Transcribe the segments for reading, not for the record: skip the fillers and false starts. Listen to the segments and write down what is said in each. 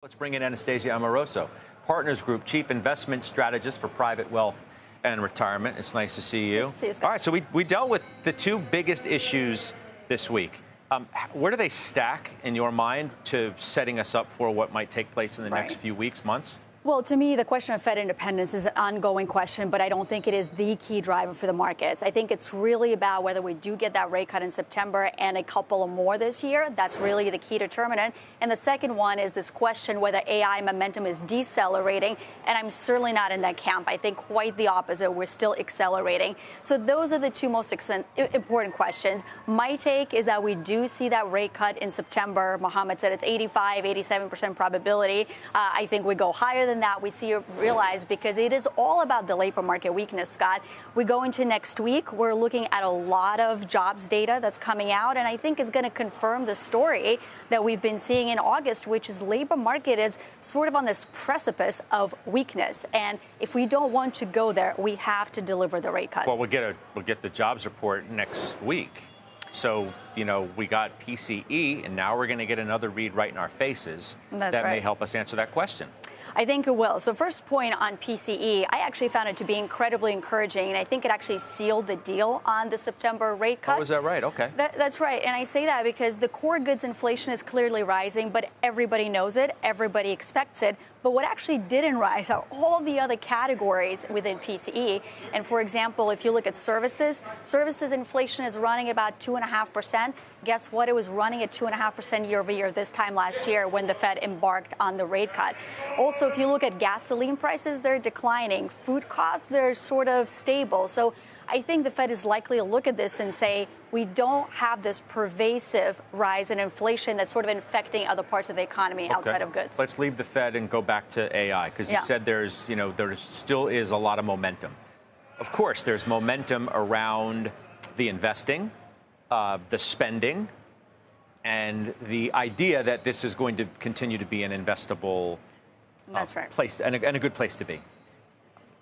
Let's bring in Anastasia Amoroso, Partners Group Chief Investment Strategist for Private Wealth and Retirement. It's nice to see you. Good to see you, Scott. All right, so we dealt with the two biggest issues this week. Where do they stack in your mind to setting us up for what might take place in the next few weeks, months? Well, to me, the question of Fed independence is an ongoing question, but I don't think it is the key driver for the markets. I think it's really about whether we do get that rate cut in September and a couple more this year. That's really the key determinant. And the second one is this question whether AI momentum is decelerating, and I'm certainly not in that camp. I think quite the opposite. We're still accelerating. So those are the two most important questions. My take is that we do see that rate cut in September. Mohammed said it's 85, 87% probability. I think we go higher than that. We realize because it is all about the labor market weakness, Scott. We go into next week. We're looking at a lot of jobs data that's coming out, and I think is going to confirm the story that we've been seeing in August, which is labor market is sort of on this precipice of weakness. And if we don't want to go there, we have to deliver the rate cut. Well, we'll get the jobs report next week. So, you know, we got PCE, and now we're going to get another read right in our faces. That may help us answer that question. I think it will. So first point on PCE, I actually found it to be incredibly encouraging, and I think it actually sealed the deal on the September rate cut. Oh, is that right? Okay. That's right. And I say that because the core goods inflation is clearly rising, but everybody knows it. Everybody expects it. But what actually didn't rise are all the other categories within PCE. And for example, if you look at services inflation is running about 2.5%. Guess what? It was running at 2.5% year over year this time last year when the Fed embarked on the rate cut. Also, if you look at gasoline prices, they're declining. Food costs, they're sort of stable. So I think the Fed is likely to look at this and say, we don't have this pervasive rise in inflation that's sort of infecting other parts of the economy outside of goods. Let's leave the Fed and go back to AI, because you said there still is a lot of momentum. Of course, there's momentum around the investing, the spending, and the idea that this is going to continue to be an investable place and a good place to be.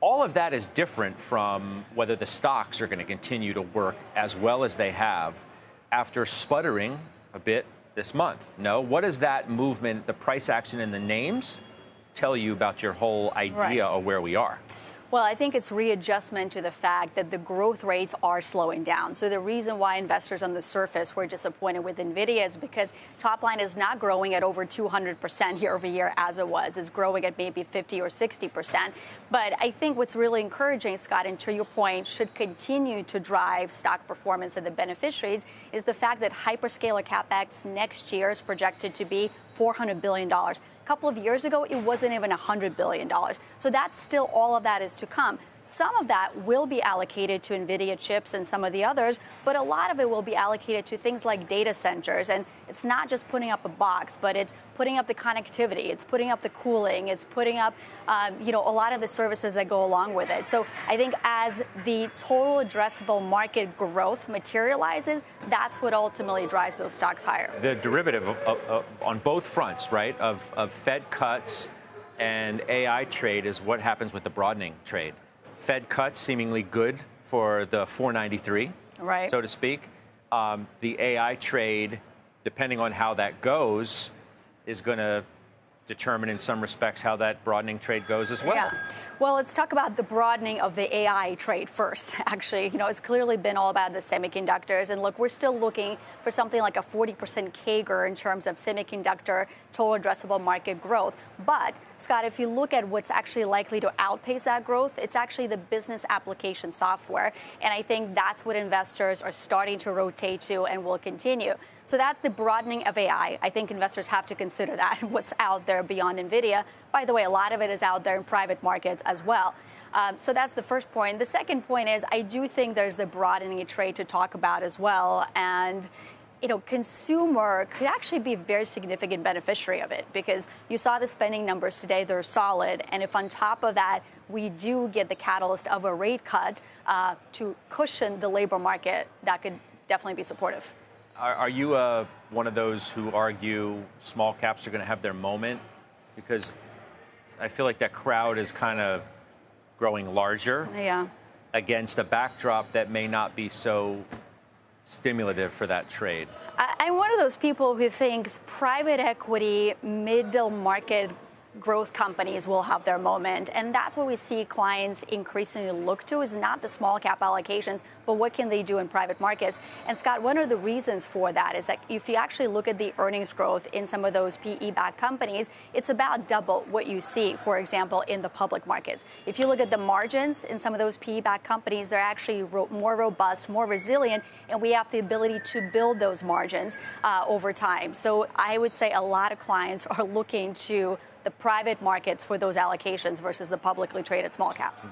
All of that is different from whether the stocks are going to continue to work as well as they have after sputtering a bit this month. No, what does that movement, the price action in the names, tell you about your whole idea of where we are? Well, I think it's readjustment to the fact that the growth rates are slowing down. So the reason why investors on the surface were disappointed with NVIDIA is because top line is not growing at over 200% year over year as it was. It's growing at maybe 50 or 60%. But I think what's really encouraging, Scott, and to your point, should continue to drive stock performance of the beneficiaries is the fact that hyperscaler CapEx next year is projected to be $400 billion. A couple of years ago, it wasn't even $100 billion. So that's still all of that is to come. Some of that will be allocated to NVIDIA chips and some of the others, but a lot of it will be allocated to things like data centers. And it's not just putting up a box, but it's putting up the connectivity, it's putting up the cooling, it's putting up, a lot of the services that go along with it. So I think as the total addressable market growth materializes, that's what ultimately drives those stocks higher. The derivative on both fronts, right, of Fed cuts and AI trade is what happens with the broadening trade. Fed cuts seemingly good for the 493, so to speak. The AI trade, depending on how that goes, is going to determine in some respects how that broadening trade goes as well. Yeah. Well, let's talk about the broadening of the AI trade first. Actually, it's clearly been all about the semiconductors. And look, we're still looking for something like a 40% CAGR in terms of semiconductor total addressable market growth. But, Scott, if you look at what's actually likely to outpace that growth, it's actually the business application software. And I think that's what investors are starting to rotate to and will continue. So that's the broadening of AI. I think investors have to consider that, what's out there beyond NVIDIA. By the way, a lot of it is out there in private markets as well. So that's the first point. The second point is I do think there's the broadening trade to talk about as well. And consumer could actually be a very significant beneficiary of it because you saw the spending numbers today, they're solid. And if on top of that, we do get the catalyst of a rate cut to cushion the labor market, that could definitely be supportive. Are you one of those who argue small caps are going to have their moment? Because I feel like that crowd is kind of growing larger against a backdrop that may not be so stimulative for that trade. I'm one of those people who thinks private equity, middle market growth companies will have their moment. And that's what we see clients increasingly look to, is not the small cap allocations, but what can they do in private markets. And Scott, one of the reasons for that is that if you actually look at the earnings growth in some of those PE-backed companies, it's about double what you see, for example, in the public markets. If you look at the margins in some of those PE-backed companies, they're actually more robust, more resilient, and we have the ability to build those margins over time. So I would say a lot of clients are looking to the private markets for those allocations versus the publicly traded small caps.